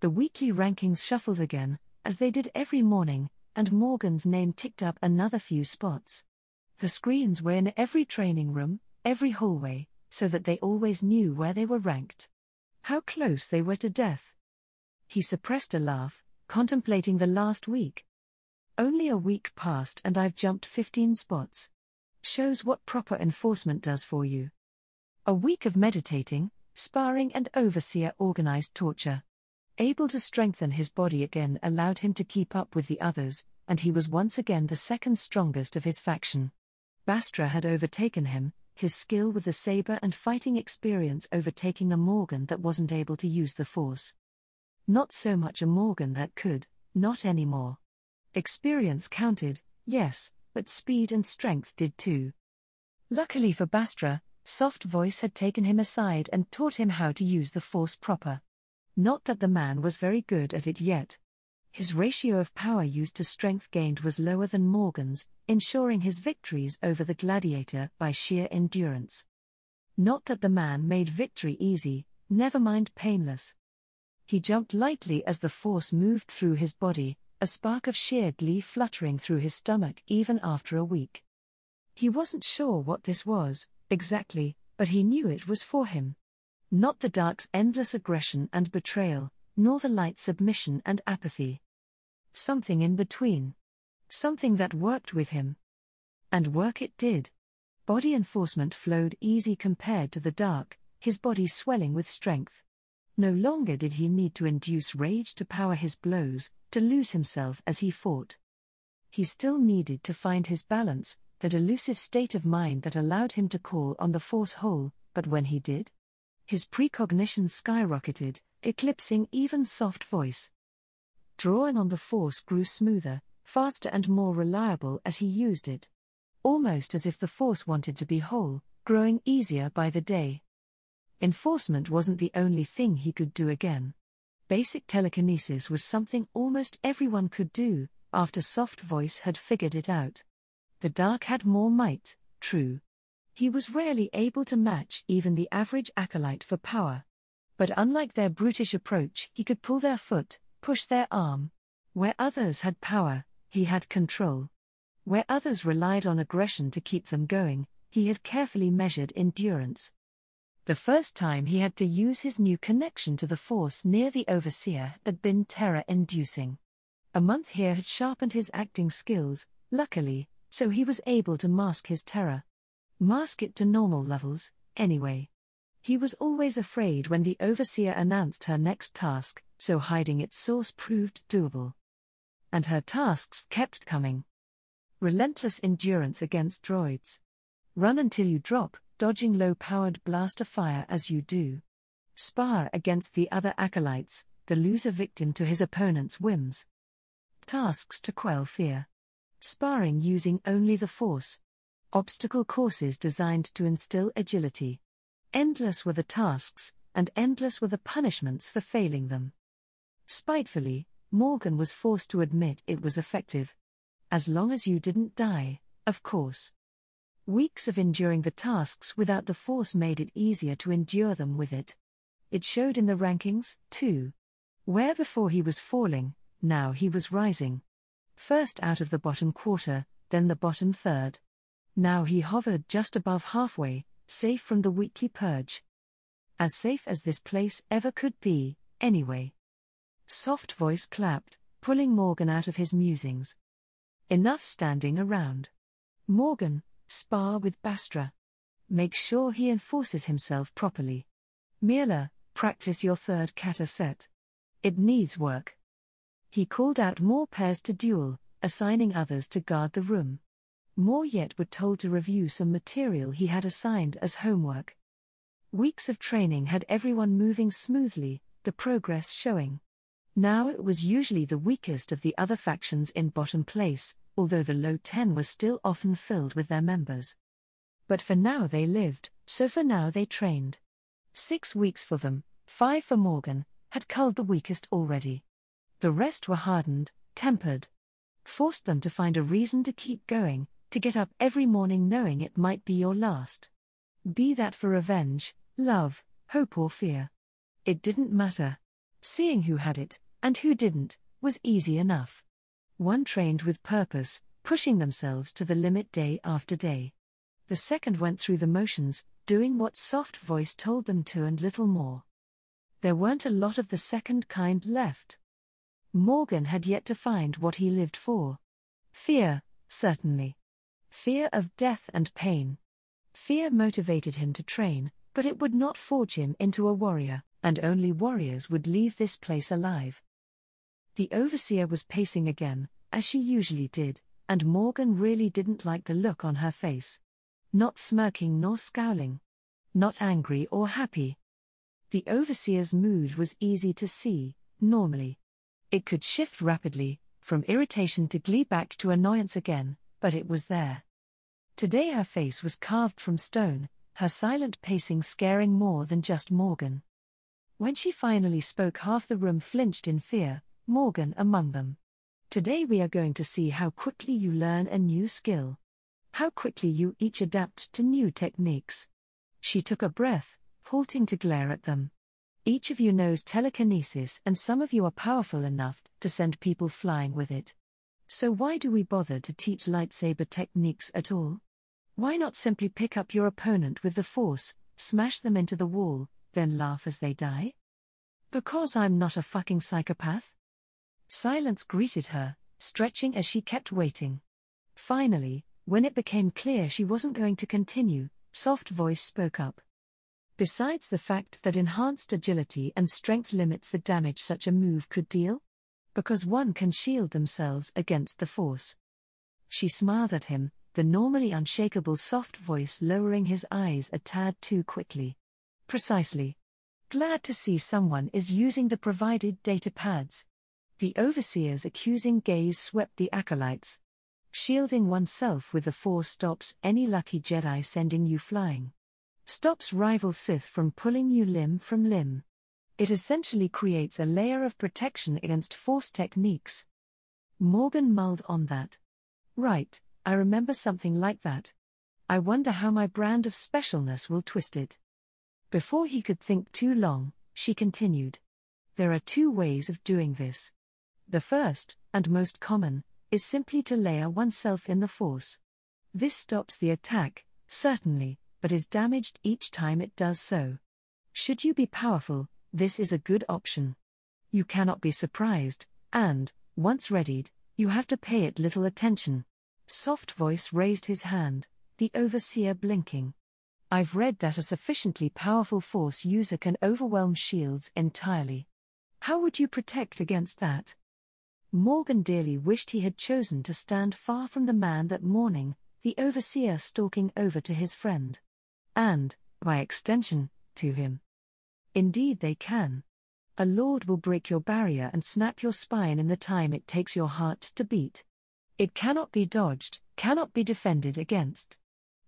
The weekly rankings shuffled again, as they did every morning, and Morgan's name ticked up another few spots. The screens were in every training room, every hallway, so that they always knew where they were ranked. How close they were to death. He suppressed a laugh, contemplating the last week. Only a week passed and I've jumped 15 spots. Shows what proper enforcement does for you. A week of meditating, sparring and overseer organized torture. Able to strengthen his body again allowed him to keep up with the others, and he was once again the second strongest of his faction. Bastra had overtaken him, his skill with the saber and fighting experience overtaking a Morgan that wasn't able to use the force. Not so much a Morgan that could, not anymore. Experience counted, yes, but speed and strength did too. Luckily for Bastra, Soft Voice had taken him aside and taught him how to use the force proper. Not that the man was very good at it yet. His ratio of power used to strength gained was lower than Morgan's, ensuring his victories over the gladiator by sheer endurance. Not that the man made victory easy, never mind painless. He jumped lightly as the force moved through his body, a spark of sheer glee fluttering through his stomach even after a week. He wasn't sure what this was, exactly, but he knew it was for him. Not the dark's endless aggression and betrayal, nor the light's submission and apathy. Something in between. Something that worked with him. And work it did. Body enforcement flowed easy compared to the dark, his body swelling with strength. No longer did he need to induce rage to power his blows, to lose himself as he fought. He still needed to find his balance, that elusive state of mind that allowed him to call on the force whole, but when he did, his precognition skyrocketed, eclipsing even Soft Voice. Drawing on the force grew smoother, faster and more reliable as he used it. Almost as if the force wanted to be whole, growing easier by the day. Enforcement wasn't the only thing he could do again. Basic telekinesis was something almost everyone could do, after Soft Voice had figured it out. The dark had more might, true. He was rarely able to match even the average acolyte for power. But unlike their brutish approach, he could pull their foot, push their arm. Where others had power, he had control. Where others relied on aggression to keep them going, he had carefully measured endurance. The first time he had to use his new connection to the force near the overseer had been terror-inducing. A month here had sharpened his acting skills, luckily, so he was able to mask his terror. Mask it to normal levels, anyway. He was always afraid when the overseer announced her next task, so hiding its source proved doable. And her tasks kept coming. Relentless endurance against droids. Run until you drop, dodging low-powered blaster fire as you do. Spar against the other acolytes, the loser victim to his opponent's whims. Tasks to quell fear. Sparring using only the force. Obstacle courses designed to instill agility. Endless were the tasks, and endless were the punishments for failing them. Spitefully, Morgan was forced to admit it was effective. As long as you didn't die, of course. Weeks of enduring the tasks without the force made it easier to endure them with it. It showed in the rankings, too. Where before he was falling, now he was rising. First out of the bottom quarter, then the bottom third. Now he hovered just above halfway, safe from the weekly purge. As safe as this place ever could be, anyway. Soft Voice clapped, pulling Morgan out of his musings. Enough standing around. Morgan, spar with Bastra. Make sure he enforces himself properly. Mirla, practice your third kata set. It needs work. He called out more pairs to duel, assigning others to guard the room. More yet were told to review some material he had assigned as homework. Weeks of training had everyone moving smoothly, the progress showing. Now it was usually the weakest of the other factions in bottom place, although the low 10 was still often filled with their members. But for now they lived, so for now they trained. 6 weeks for them, 5 for Morgan, had culled the weakest already. The rest were hardened, tempered. Forced them to find a reason to keep going, to get up every morning knowing it might be your last. Be that for revenge, love, hope or fear. It didn't matter. Seeing who had it, and who didn't, was easy enough. One trained with purpose, pushing themselves to the limit day after day. The second went through the motions, doing what soft voice told them to and little more. There weren't a lot of the second kind left. Morgan had yet to find what he lived for. Fear, certainly. Fear of death and pain. Fear motivated him to train, but it would not forge him into a warrior, and only warriors would leave this place alive. The overseer was pacing again, as she usually did, and Morgan really didn't like the look on her face. Not smirking nor scowling. Not angry or happy. The overseer's mood was easy to see, normally. It could shift rapidly, from irritation to glee back to annoyance again, but it was there. Today her face was carved from stone, her silent pacing scaring more than just Morgan. When she finally spoke, half the room flinched in fear, Morgan among them. Today we are going to see how quickly you learn a new skill. How quickly you each adapt to new techniques. She took a breath, halting to glare at them. Each of you knows telekinesis, and some of you are powerful enough to send people flying with it. So why do we bother to teach lightsaber techniques at all? Why not simply pick up your opponent with the Force, smash them into the wall, then laugh as they die? Because I'm not a fucking psychopath? Silence greeted her, stretching as she kept waiting. Finally, when it became clear she wasn't going to continue, soft voice spoke up. Besides the fact that enhanced agility and strength limits the damage such a move could deal? Because one can shield themselves against the Force. She smiled at him, the normally unshakable soft voice lowering his eyes a tad too quickly. Precisely. Glad to see someone is using the provided data pads. The overseer's accusing gaze swept the acolytes. Shielding oneself with the Force stops any lucky Jedi sending you flying. Stops rival Sith from pulling you limb from limb. It essentially creates a layer of protection against Force techniques. Morgan mulled on that. Right, I remember something like that. I wonder how my brand of specialness will twist it. Before he could think too long, she continued. There are two ways of doing this. The first, and most common, is simply to layer oneself in the Force. This stops the attack, certainly, but is damaged each time it does so. Should you be powerful, this is a good option. You cannot be surprised, and, once readied, you have to pay it little attention. Soft voice raised his hand, the overseer blinking. I've read that a sufficiently powerful Force user can overwhelm shields entirely. How would you protect against that? Morgan dearly wished he had chosen to stand far from the man that morning, the overseer stalking over to his friend. And, by extension, to him. Indeed they can. A lord will break your barrier and snap your spine in the time it takes your heart to beat. It cannot be dodged, cannot be defended against.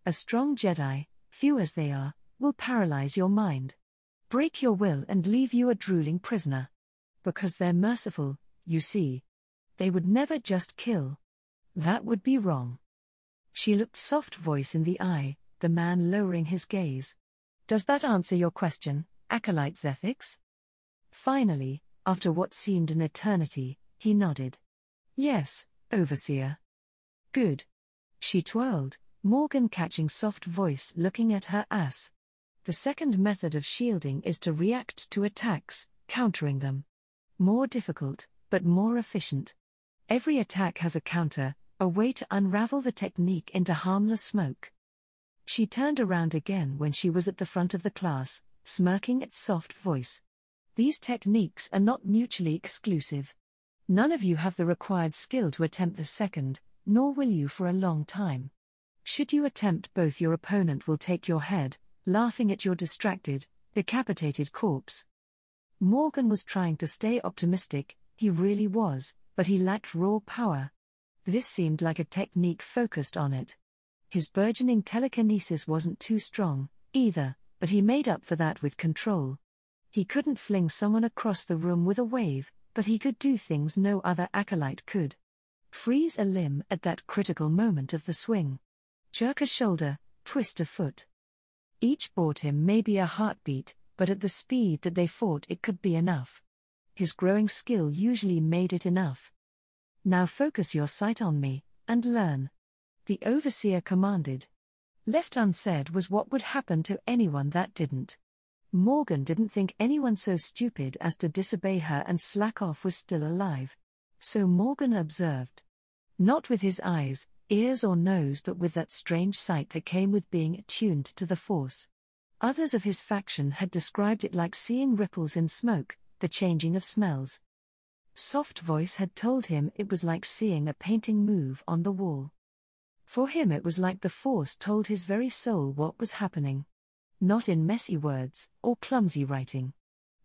A strong Jedi, few as they are, will paralyze your mind. Break your will and leave you a drooling prisoner. Because they're merciful, you see. They would never just kill. That would be wrong. She looked soft voice in the eye, the man lowering his gaze. Does that answer your question, Acolyte's ethics? Finally, after what seemed an eternity, he nodded. Yes, Overseer. Good. She twirled, Morgan catching soft voice looking at her ass. The second method of shielding is to react to attacks, countering them. More difficult, but more efficient. Every attack has a counter, a way to unravel the technique into harmless smoke. She turned around again when she was at the front of the class, smirking at soft voice. These techniques are not mutually exclusive. None of you have the required skill to attempt the second, nor will you for a long time. Should you attempt both, your opponent will take your head, laughing at your distracted, decapitated corpse. Morgan was trying to stay optimistic, he really was, but he lacked raw power. This seemed like a technique focused on it. His burgeoning telekinesis wasn't too strong, either, but he made up for that with control. He couldn't fling someone across the room with a wave, but he could do things no other acolyte could. Freeze a limb at that critical moment of the swing. Jerk a shoulder, twist a foot. Each bought him maybe a heartbeat, but at the speed that they fought it could be enough. His growing skill usually made it enough. "Now focus your sight on me, and learn," the overseer commanded. Left unsaid was what would happen to anyone that didn't. Morgan didn't think anyone so stupid as to disobey her and slack off was still alive. So Morgan observed. Not with his eyes, ears or nose, but with that strange sight that came with being attuned to the Force. Others of his faction had described it like seeing ripples in smoke, the changing of smells. Soft Voice had told him it was like seeing a painting move on the wall. For him it was like the Force told his very soul what was happening. Not in messy words, or clumsy writing.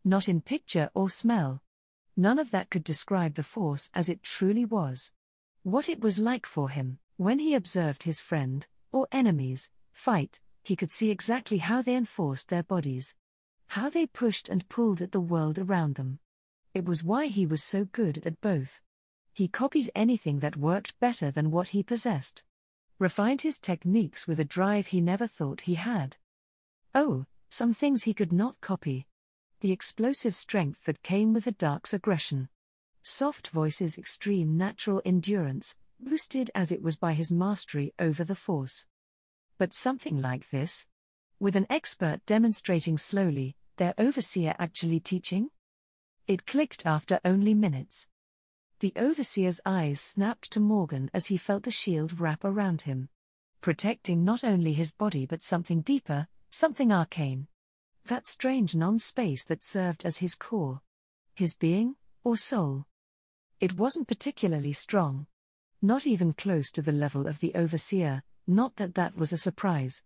Not in picture or smell. None of that could describe the Force as it truly was. What it was like for him, when he observed his friend, or enemies, fight, he could see exactly how they enforced their bodies. How they pushed and pulled at the world around them. It was why he was so good at both. He copied anything that worked better than what he possessed. Refined his techniques with a drive he never thought he had. Oh, some things he could not copy. The explosive strength that came with the Dark's aggression. Soft Voice's extreme natural endurance, boosted as it was by his mastery over the Force. But something like this? With an expert demonstrating slowly, their overseer actually teaching? It clicked after only minutes. The overseer's eyes snapped to Morgan as he felt the shield wrap around him. Protecting not only his body but something deeper, something arcane. That strange non-space that served as his core. His being, or soul. It wasn't particularly strong. Not even close to the level of the overseer, not that that was a surprise.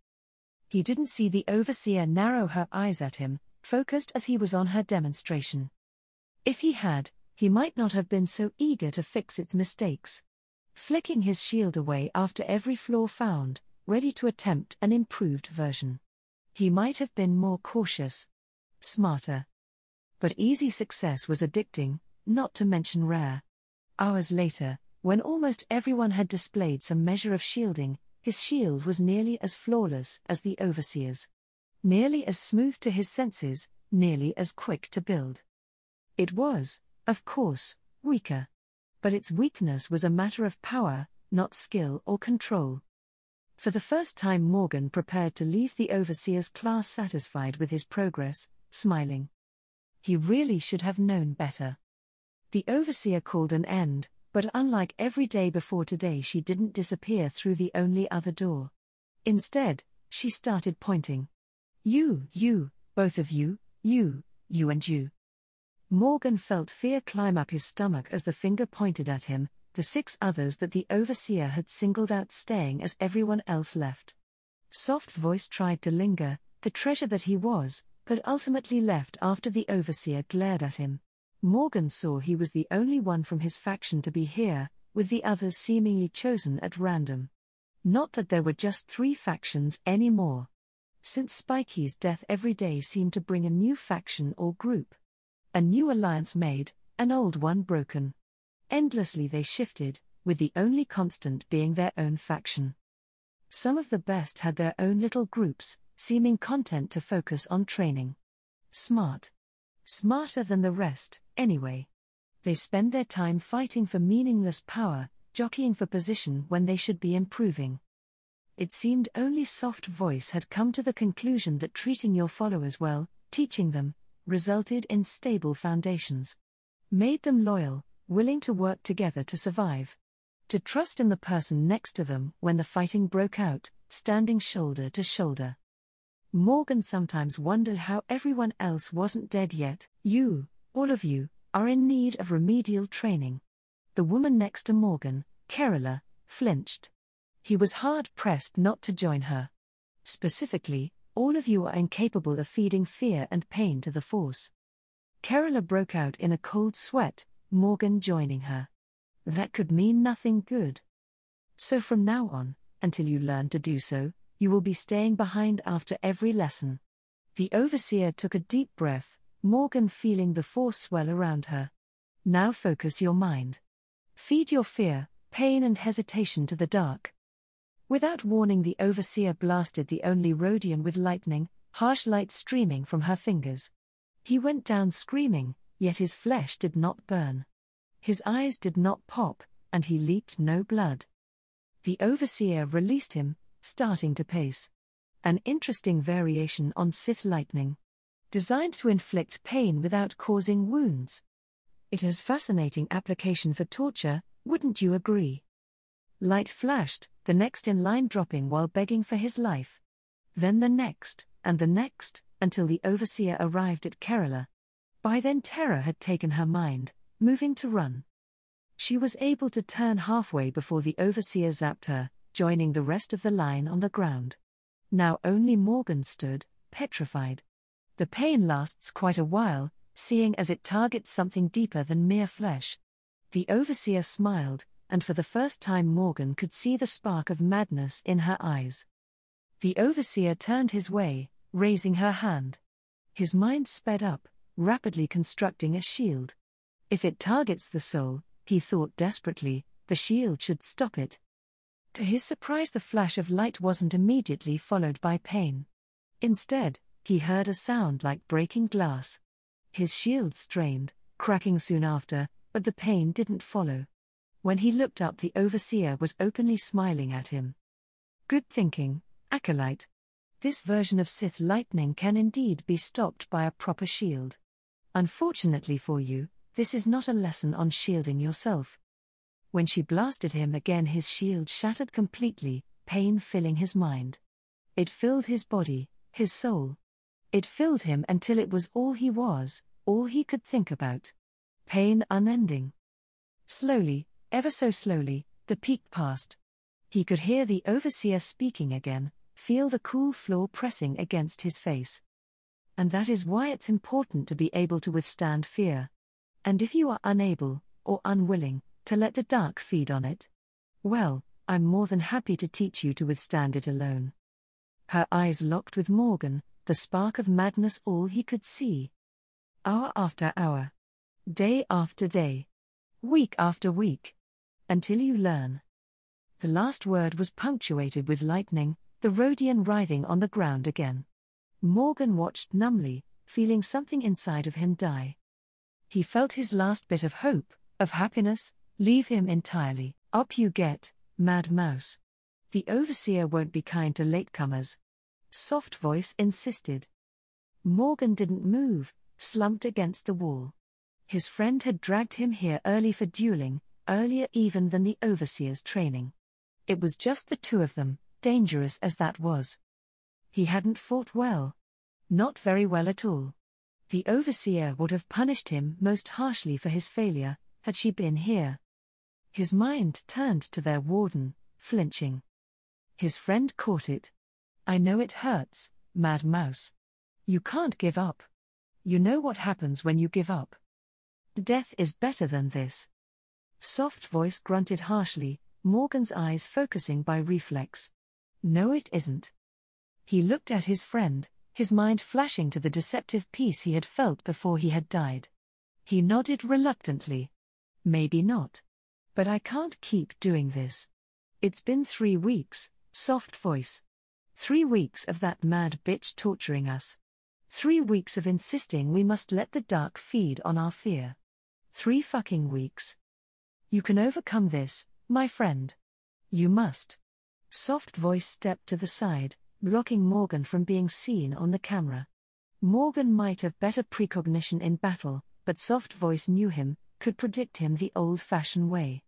He didn't see the overseer narrow her eyes at him, focused as he was on her demonstration. If he had, he might not have been so eager to fix its mistakes. Flicking his shield away after every flaw found, ready to attempt an improved version. He might have been more cautious. Smarter. But easy success was addicting, not to mention rare. Hours later, when almost everyone had displayed some measure of shielding, his shield was nearly as flawless as the overseer's. Nearly as smooth to his senses, nearly as quick to build. It was, of course, weaker. But its weakness was a matter of power, not skill or control. For the first time Morgan prepared to leave the overseer's class satisfied with his progress, smiling. He really should have known better. The overseer called an end, but unlike every day before today she didn't disappear through the only other door. Instead, she started pointing. You, both of you and you. Morgan felt fear climb up his stomach as the finger pointed at him, the 6 others that the overseer had singled out staying as everyone else left. Soft Voice tried to linger, the treasure that he was, but ultimately left after the overseer glared at him. Morgan saw he was the only one from his faction to be here, with the others seemingly chosen at random. Not that there were just 3 factions anymore. Since Spikey's death every day seemed to bring a new faction or group. A new alliance made, an old one broken. Endlessly they shifted, with the only constant being their own faction. Some of the best had their own little groups, seeming content to focus on training. Smart. Smarter than the rest, anyway. They spend their time fighting for meaningless power, jockeying for position when they should be improving. It seemed only Soft Voice had come to the conclusion that treating your followers well, teaching them, resulted in stable foundations. Made them loyal, willing to work together to survive. To trust in the person next to them when the fighting broke out, standing shoulder to shoulder. Morgan sometimes wondered how everyone else wasn't dead yet. You, all of you, are in need of remedial training. The woman next to Morgan, Kerala, flinched. He was hard-pressed not to join her. Specifically, all of you are incapable of feeding fear and pain to the Force. Kerala broke out in a cold sweat, Morgan joining her. That could mean nothing good. So from now on, until you learn to do so, you will be staying behind after every lesson. The overseer took a deep breath, Morgan feeling the Force swell around her. Now focus your mind. Feed your fear, pain and hesitation to the dark. Without warning, the overseer blasted the only Rhodian with lightning, harsh light streaming from her fingers. He went down screaming, yet his flesh did not burn. His eyes did not pop, and he leaked no blood. The overseer released him, starting to pace. An interesting variation on Sith lightning. Designed to inflict pain without causing wounds. It has fascinating application for torture, wouldn't you agree? Light flashed, the next in line dropping while begging for his life. Then the next, until the overseer arrived at Kerala. By then terror had taken her mind, moving to run. She was able to turn halfway before the overseer zapped her, joining the rest of the line on the ground. Now only Morgan stood, petrified. The pain lasts quite a while, seeing as it targets something deeper than mere flesh. The overseer smiled, and for the first time Morgan could see the spark of madness in her eyes. The overseer turned his way, raising her hand. His mind sped up, rapidly constructing a shield. If it targets the soul, he thought desperately, the shield should stop it. To his surprise, the flash of light wasn't immediately followed by pain. Instead, he heard a sound like breaking glass. His shield strained, cracking soon after, but the pain didn't follow. When he looked up, the overseer was openly smiling at him. Good thinking, acolyte. This version of Sith lightning can indeed be stopped by a proper shield. Unfortunately for you, this is not a lesson on shielding yourself. When she blasted him again, his shield shattered completely, pain filling his mind. It filled his body, his soul. It filled him until it was all he was, all he could think about. Pain unending. Slowly, ever so slowly, the peak passed. He could hear the overseer speaking again, feel the cool floor pressing against his face. And that is why it's important to be able to withstand fear. And if you are unable, or unwilling, to let the dark feed on it, well, I'm more than happy to teach you to withstand it alone. Her eyes locked with Morgan, the spark of madness all he could see. Hour after hour. Day after day. Week after week. Until you learn. The last word was punctuated with lightning, the Rhodian writhing on the ground again. Morgan watched numbly, feeling something inside of him die. He felt his last bit of hope, of happiness, leave him entirely. Up you get, Mad Mouse. The overseer won't be kind to latecomers. Soft voice insisted. Morgan didn't move, slumped against the wall. His friend had dragged him here early for dueling, earlier even than the overseer's training. It was just the two of them, dangerous as that was. He hadn't fought well. Not very well at all. The overseer would have punished him most harshly for his failure, had she been here. His mind turned to their warden, flinching. His friend caught it. I know it hurts, Mad Mouse. You can't give up. You know what happens when you give up. Death is better than this. Soft voice grunted harshly, Morgan's eyes focusing by reflex. No, it isn't. He looked at his friend, his mind flashing to the deceptive peace he had felt before he had died. He nodded reluctantly. Maybe not. But I can't keep doing this. It's been 3 weeks, soft voice. 3 weeks of that mad bitch torturing us. 3 weeks of insisting we must let the dark feed on our fear. 3 fucking weeks. You can overcome this, my friend. You must. Soft voice stepped to the side, blocking Morgan from being seen on the camera. Morgan might have better precognition in battle, but soft voice knew him, could predict him the old-fashioned way.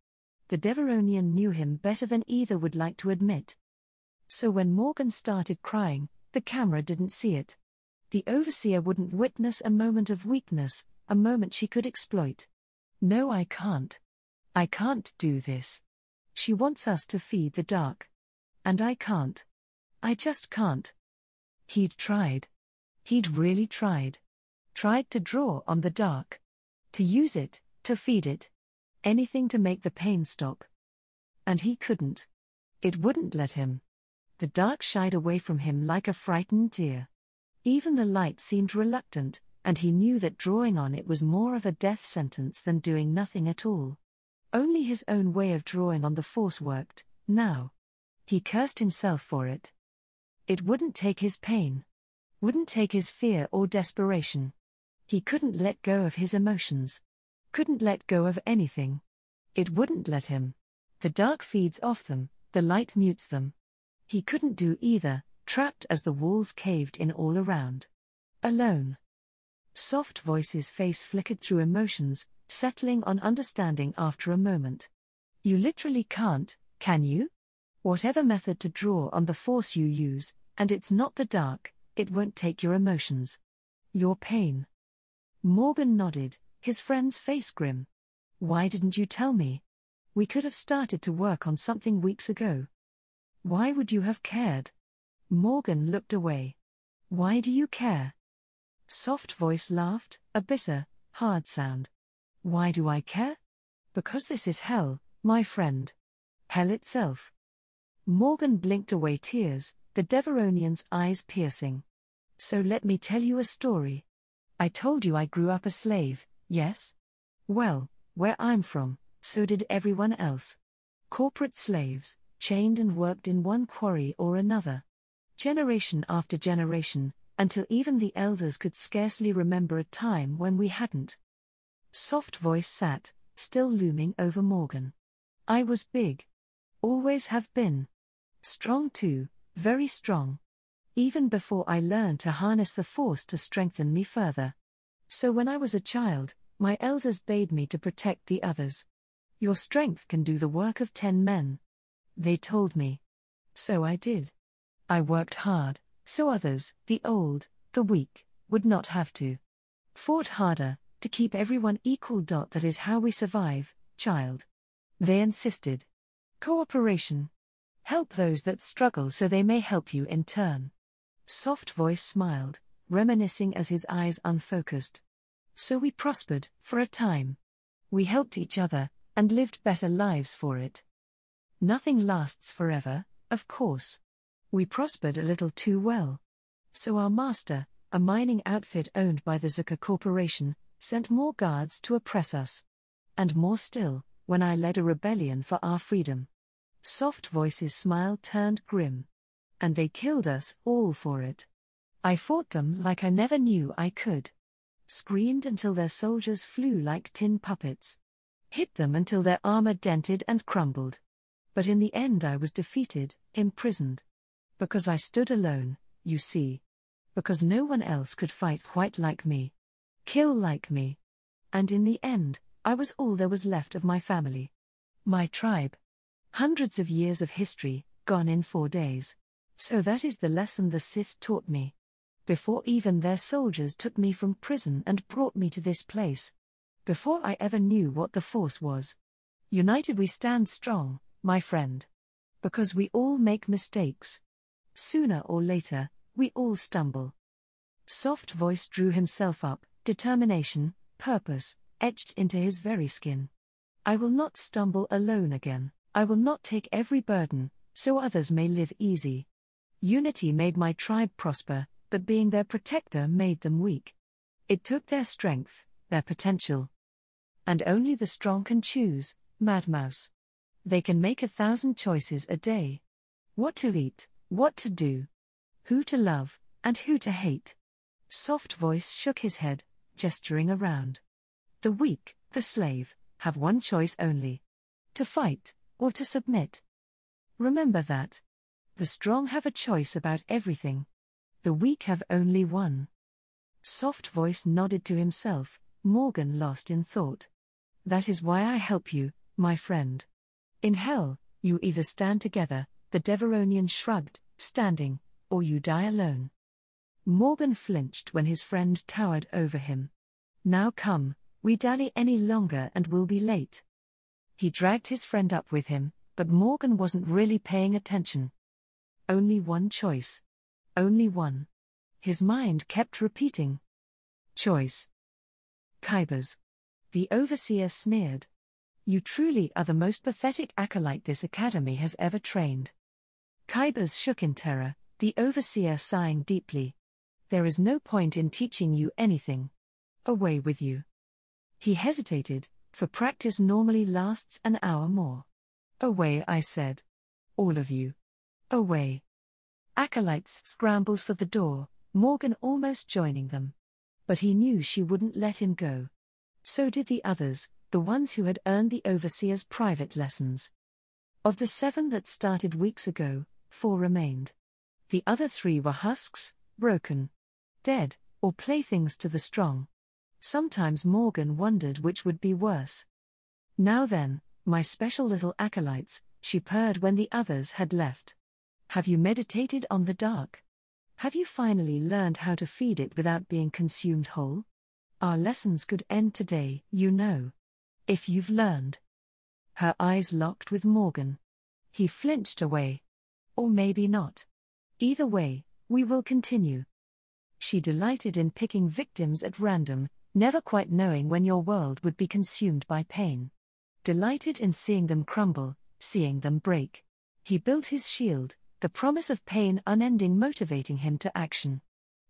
The Deveronian knew him better than either would like to admit. So when Morgan started crying, the camera didn't see it. The overseer wouldn't witness a moment of weakness, a moment she could exploit. No, I can't. I can't do this. She wants us to feed the dark. And I can't. I just can't. He'd tried. He'd really tried. Tried to draw on the dark. To use it, to feed it. Anything to make the pain stop. And he couldn't. It wouldn't let him. The dark shied away from him like a frightened deer. Even the light seemed reluctant, and he knew that drawing on it was more of a death sentence than doing nothing at all. Only his own way of drawing on the force worked, now. He cursed himself for it. It wouldn't take his pain. Wouldn't take his fear or desperation. He couldn't let go of his emotions. Couldn't let go of anything. It wouldn't let him. The dark feeds off them, the light mutes them. He couldn't do either, trapped as the walls caved in all around. Alone. Soft voice's face flickered through emotions, settling on understanding after a moment. You literally can't, can you? Whatever method to draw on the force you use, and it's not the dark, it won't take your emotions. Your pain. Morgan nodded, his friend's face grim. Why didn't you tell me? We could have started to work on something weeks ago. Why would you have cared? Morgan looked away. Why do you care? Soft voice laughed, a bitter, hard sound. Why do I care? Because this is hell, my friend. Hell itself. Morgan blinked away tears, the Deveronian's eyes piercing. So let me tell you a story. I told you I grew up a slave, yes? Well, where I'm from, so did everyone else. Corporate slaves, chained and worked in one quarry or another. Generation after generation, until even the elders could scarcely remember a time when we hadn't. Soft voice sat, still looming over Morgan. I was big. Always have been. Strong too, very strong. Even before I learned to harness the force to strengthen me further. So when I was a child, my elders bade me to protect the others. Your strength can do the work of 10 men. They told me. So I did. I worked hard, so others, the old, the weak, would not have to. Fought harder, to keep everyone equal. That is how we survive, child. They insisted. Cooperation. Help those that struggle so they may help you in turn. Soft voice smiled, reminiscing as his eyes unfocused. So we prospered, for a time. We helped each other, and lived better lives for it. Nothing lasts forever, of course. We prospered a little too well. So our master, a mining outfit owned by the Zucker Corporation, sent more guards to oppress us. And more still, when I led a rebellion for our freedom. Soft voice's smile turned grim. And they killed us all for it. I fought them like I never knew I could. Screamed until their soldiers flew like tin puppets. Hit them until their armor dented and crumbled. But in the end I was defeated, imprisoned. Because I stood alone, you see. Because no one else could fight quite like me. Kill like me. And in the end, I was all there was left of my family. My tribe. Hundreds of years of history, gone in 4 days. So that is the lesson the Sith taught me. Before even their soldiers took me from prison and brought me to this place. Before I ever knew what the Force was. United we stand strong, my friend. Because we all make mistakes. Sooner or later, we all stumble. Soft voice drew himself up, determination, purpose, etched into his very skin. I will not stumble alone again, I will not take every burden, so others may live easy. Unity made my tribe prosper, but being their protector made them weak. It took their strength, their potential. And only the strong can choose, Mad Mouse. They can make 1,000 choices a day. What to eat, what to do, who to love, and who to hate. Soft voice shook his head, gesturing around. The weak, the slave, have one choice only. To fight, or to submit. Remember that. The strong have a choice about everything. The weak have only one. Soft voice nodded to himself, Morgan lost in thought. That is why I help you, my friend. In hell, you either stand together, the Deveronian shrugged, standing, or you die alone. Morgan flinched when his friend towered over him. Now come, we dally any longer and we'll be late. He dragged his friend up with him, but Morgan wasn't really paying attention. Only one choice. Only one. His mind kept repeating. Choice. Kybers. The overseer sneered. You truly are the most pathetic acolyte this academy has ever trained. Kybers shook in terror, the overseer sighing deeply. There is no point in teaching you anything. Away with you. He hesitated, for practice normally lasts an hour more. Away, I said. All of you. Away. Acolytes scrambled for the door, Morgan almost joining them. But he knew she wouldn't let him go. So did the others, the ones who had earned the overseer's private lessons. Of the 7 that started weeks ago, 4 remained. The other 3 were husks, broken, dead, or playthings to the strong. Sometimes Morgan wondered which would be worse. Now then, my special little acolytes, she purred when the others had left. Have you meditated on the dark? Have you finally learned how to feed it without being consumed whole? Our lessons could end today, you know. If you've learned. Her eyes locked with Morgan. He flinched away. Or maybe not. Either way, we will continue. She delighted in picking victims at random, never quite knowing when your world would be consumed by pain. Delighted in seeing them crumble, seeing them break. He built his shield, the promise of pain unending motivating him to action.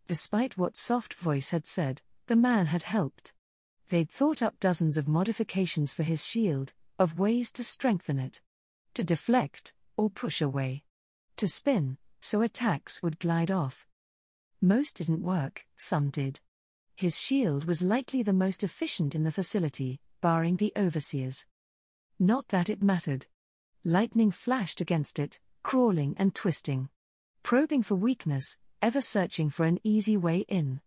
Despite what Soft Voice had said, the man had helped. They'd thought up dozens of modifications for his shield, of ways to strengthen it. To deflect, or push away. To spin, so attacks would glide off. Most didn't work, some did. His shield was likely the most efficient in the facility, barring the overseers. Not that it mattered. Lightning flashed against it, crawling and twisting. Probing for weakness, ever searching for an easy way in.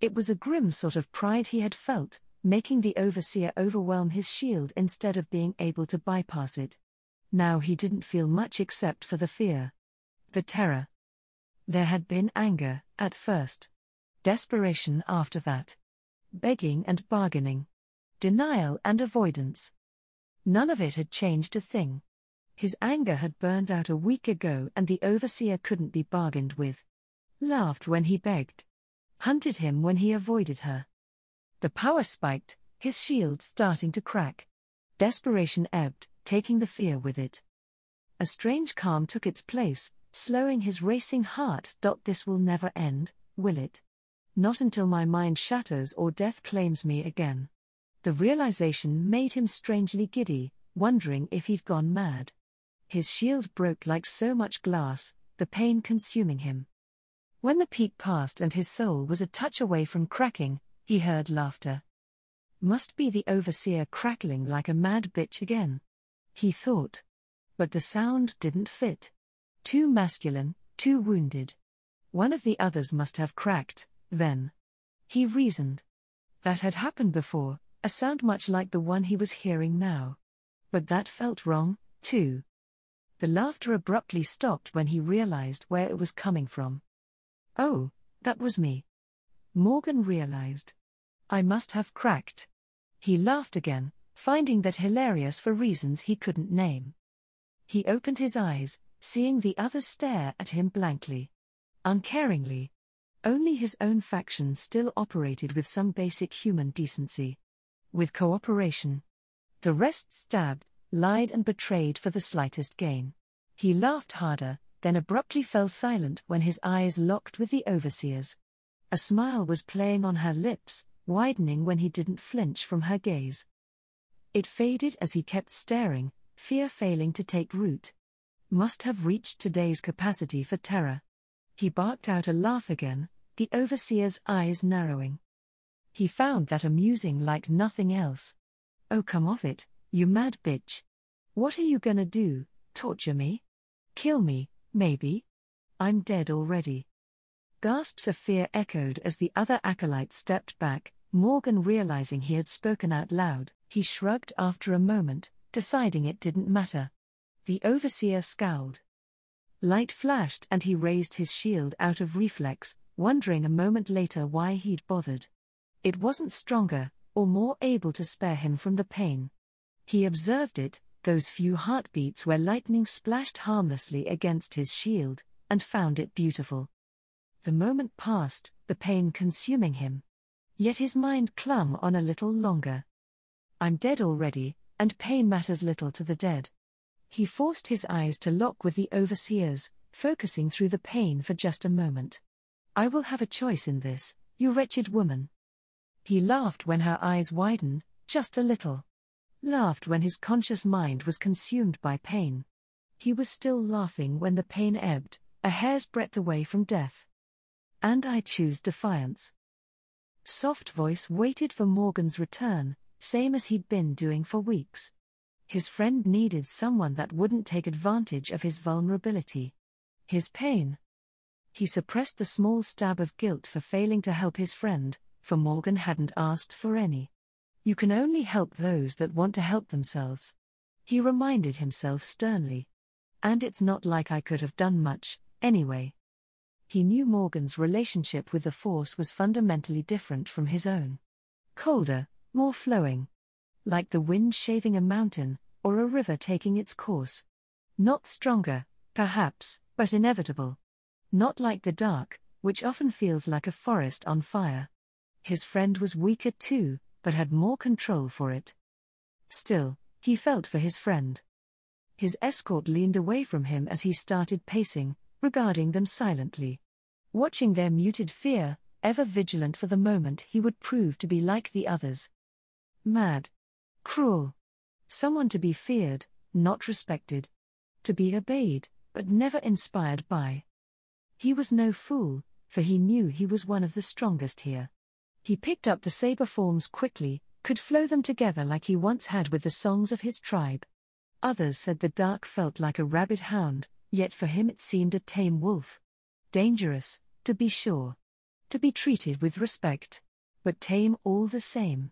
It was a grim sort of pride he had felt, making the overseer overwhelm his shield instead of being able to bypass it. Now he didn't feel much except for the fear. The terror. There had been anger, at first. Desperation after that. Begging and bargaining. Denial and avoidance. None of it had changed a thing. His anger had burned out a week ago and the overseer couldn't be bargained with. Laughed when he begged. Hunted him when he avoided her. The power spiked, his shield starting to crack. Desperation ebbed, taking the fear with it. A strange calm took its place, slowing his racing heart. This will never end, will it? Not until my mind shatters or death claims me again. The realization made him strangely giddy, wondering if he'd gone mad. His shield broke like so much glass, the pain consuming him. When the peak passed and his soul was a touch away from cracking, he heard laughter. Must be the overseer crackling like a mad bitch again. He thought. But the sound didn't fit. Too masculine, too wounded. One of the others must have cracked, then. He reasoned. That had happened before, a sound much like the one he was hearing now. But that felt wrong, too. The laughter abruptly stopped when he realized where it was coming from. Oh, that was me. Morgan realized. I must have cracked. He laughed again, finding that hilarious for reasons he couldn't name. He opened his eyes, seeing the others stare at him blankly. Uncaringly. Only his own faction still operated with some basic human decency. With cooperation. The rest stabbed, lied and betrayed for the slightest gain. He laughed harder, then abruptly fell silent when his eyes locked with the overseer's. A smile was playing on her lips, widening when he didn't flinch from her gaze. It faded as he kept staring, fear failing to take root. Must have reached today's capacity for terror. He barked out a laugh again, the overseer's eyes narrowing. He found that amusing like nothing else. Oh, come off it, you mad bitch. What are you gonna do, torture me? Kill me, maybe? I'm dead already. Gasps of fear echoed as the other acolytes stepped back, Morgan realizing he had spoken out loud. He shrugged after a moment, deciding it didn't matter. The overseer scowled. Light flashed and he raised his shield out of reflex, wondering a moment later why he'd bothered. It wasn't stronger, or more able to spare him from the pain. He observed it, those few heartbeats where lightning splashed harmlessly against his shield, and found it beautiful. The moment passed, the pain consuming him. Yet his mind clung on a little longer. I'm dead already, and pain matters little to the dead. He forced his eyes to lock with the overseer's, focusing through the pain for just a moment. I will have a choice in this, you wretched woman. He laughed when her eyes widened, just a little. Laughed when his conscious mind was consumed by pain. He was still laughing when the pain ebbed, a hair's breadth away from death. And I choose defiance. Soft Voice waited for Morgan's return, same as he'd been doing for weeks. His friend needed someone that wouldn't take advantage of his vulnerability. His pain. He suppressed the small stab of guilt for failing to help his friend, for Morgan hadn't asked for any. You can only help those that want to help themselves. He reminded himself sternly. And it's not like I could have done much, anyway. He knew Morgan's relationship with the Force was fundamentally different from his own. Colder, more flowing. Like the wind shaving a mountain, or a river taking its course. Not stronger, perhaps, but inevitable. Not like the dark, which often feels like a forest on fire. His friend was weaker too, but had more control for it. Still, he felt for his friend. His escort leaned away from him as he started pacing, regarding them silently. Watching their muted fear, ever vigilant for the moment he would prove to be like the others. Mad. Cruel. Someone to be feared, not respected. To be obeyed, but never inspired by. He was no fool, for he knew he was one of the strongest here. He picked up the saber forms quickly, could flow them together like he once had with the songs of his tribe. Others said the dark felt like a rabid hound, yet for him it seemed a tame wolf. Dangerous, to be sure. To be treated with respect. But tame all the same.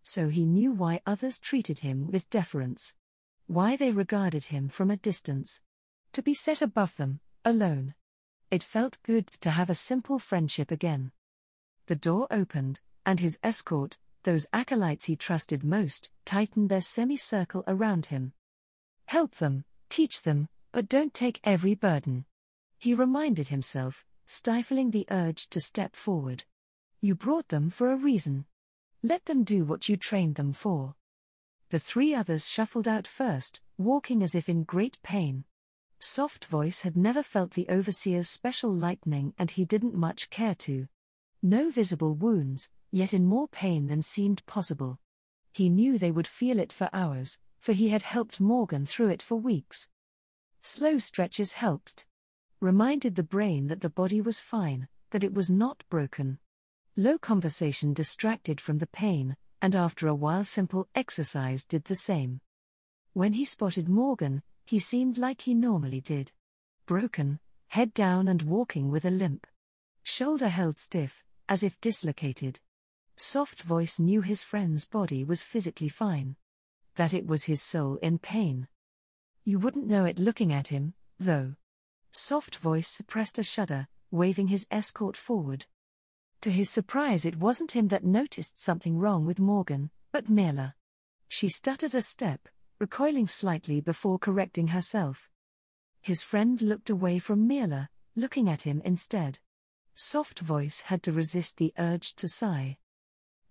So he knew why others treated him with deference. Why they regarded him from a distance. To be set above them, alone. It felt good to have a simple friendship again. The door opened, and his escort, those acolytes he trusted most, tightened their semicircle around him. Help them, teach them, but don't take every burden. He reminded himself, stifling the urge to step forward. You brought them for a reason. Let them do what you trained them for. The three others shuffled out first, walking as if in great pain. Soft Voice had never felt the overseer's special lightning and he didn't much care to. No visible wounds, yet in more pain than seemed possible. He knew they would feel it for hours, for he had helped Morgan through it for weeks. Slow stretches helped. Reminded the brain that the body was fine, that it was not broken. Low conversation distracted from the pain, and after a while simple exercise did the same. When he spotted Morgan, he seemed like he normally did. Broken, head down and walking with a limp. Shoulder held stiff, as if dislocated. Soft Voice knew his friend's body was physically fine. That it was his soul in pain. You wouldn't know it looking at him, though. Soft Voice suppressed a shudder, waving his escort forward. To his surprise it wasn't him that noticed something wrong with Morgan, but Mila. She stuttered a step, recoiling slightly before correcting herself. His friend looked away from Mila, looking at him instead. Soft Voice had to resist the urge to sigh.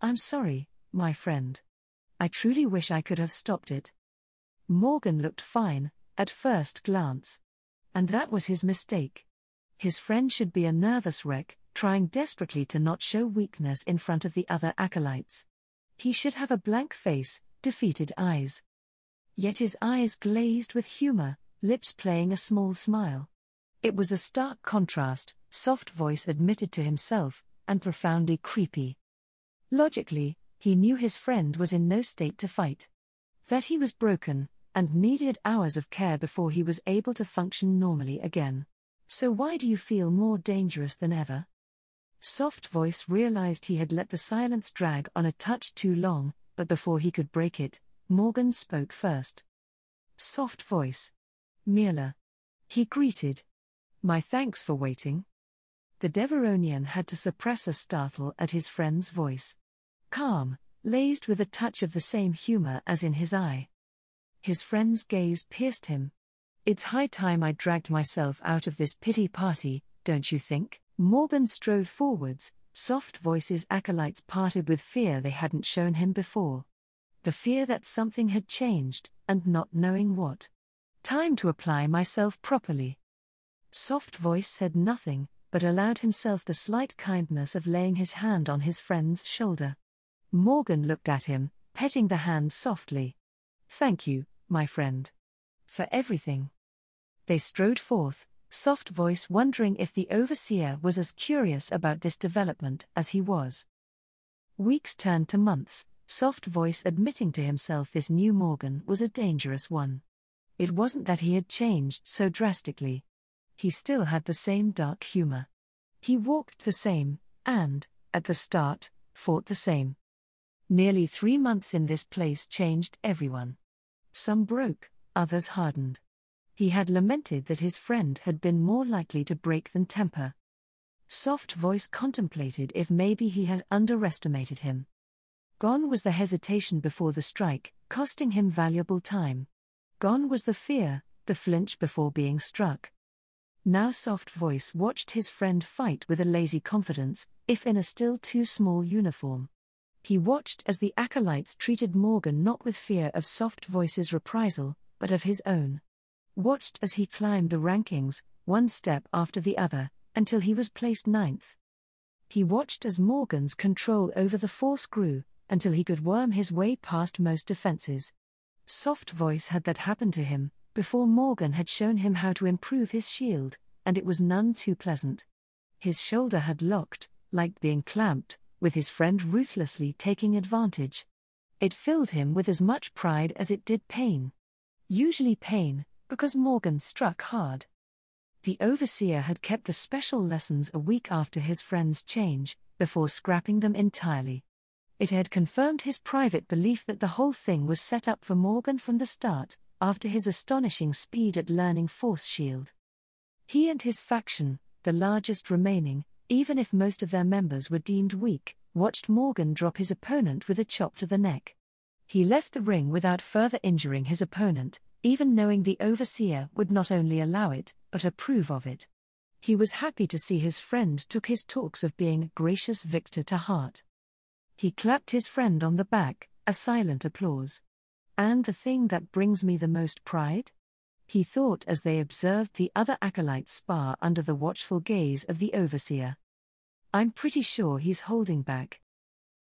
I'm sorry, my friend. I truly wish I could have stopped it. Morgan looked fine, at first glance. And that was his mistake. His friend should be a nervous wreck, trying desperately to not show weakness in front of the other acolytes. He should have a blank face, defeated eyes. Yet his eyes glazed with humor, lips playing a small smile. It was a stark contrast, Soft Voice admitted to himself, and profoundly creepy. Logically, he knew his friend was in no state to fight. That he was broken, and needed hours of care before he was able to function normally again. So why do you feel more dangerous than ever? Soft Voice realized he had let the silence drag on a touch too long, but before he could break it, Morgan spoke first. Soft Voice. Mila. He greeted. My thanks for waiting. The Deveronian had to suppress a startle at his friend's voice. Calm, laced with a touch of the same humor as in his eye. His friend's gaze pierced him. It's high time I dragged myself out of this pity party, don't you think? Morgan strode forwards, Soft Voice's acolytes parted with fear they hadn't shown him before. The fear that something had changed, and not knowing what. Time to apply myself properly. Soft Voice said nothing, but allowed himself the slight kindness of laying his hand on his friend's shoulder. Morgan looked at him, petting the hand softly. Thank you, my friend. For everything. They strode forth, Soft Voice wondering if the overseer was as curious about this development as he was. Weeks turned to months, Soft Voice admitting to himself this new Morgan was a dangerous one. It wasn't that he had changed so drastically. He still had the same dark humor. He walked the same, and, at the start, fought the same. Nearly 3 months in this place changed everyone. Some broke, others hardened. He had lamented that his friend had been more likely to break than temper. Soft Voice contemplated if maybe he had underestimated him. Gone was the hesitation before the strike, costing him valuable time. Gone was the fear, the flinch before being struck. Now Soft Voice watched his friend fight with a lazy confidence, if in a still too small uniform. He watched as the acolytes treated Morgan not with fear of Soft Voice's reprisal, but of his own. Watched as he climbed the rankings, one step after the other, until he was placed 9th. He watched as Morgan's control over the force grew, until he could worm his way past most defenses. Soft Voice had that happen to him, before Morgan had shown him how to improve his shield, and it was none too pleasant. His shoulder had locked, like being clamped, with his friend ruthlessly taking advantage. It filled him with as much pride as it did pain. Usually pain, because Morgan struck hard. The overseer had kept the special lessons a week after his friend's change, before scrapping them entirely. It had confirmed his private belief that the whole thing was set up for Morgan from the start, after his astonishing speed at learning Force Shield. He and his faction, the largest remaining, even if most of their members were deemed weak, watched Morgan drop his opponent with a chop to the neck. He left the ring without further injuring his opponent, even knowing the overseer would not only allow it, but approve of it. He was happy to see his friend took his talks of being a gracious victor to heart. He clapped his friend on the back, a silent applause. "And the thing that brings me the most pride?" he thought as they observed the other acolytes spar under the watchful gaze of the overseer. "I'm pretty sure he's holding back.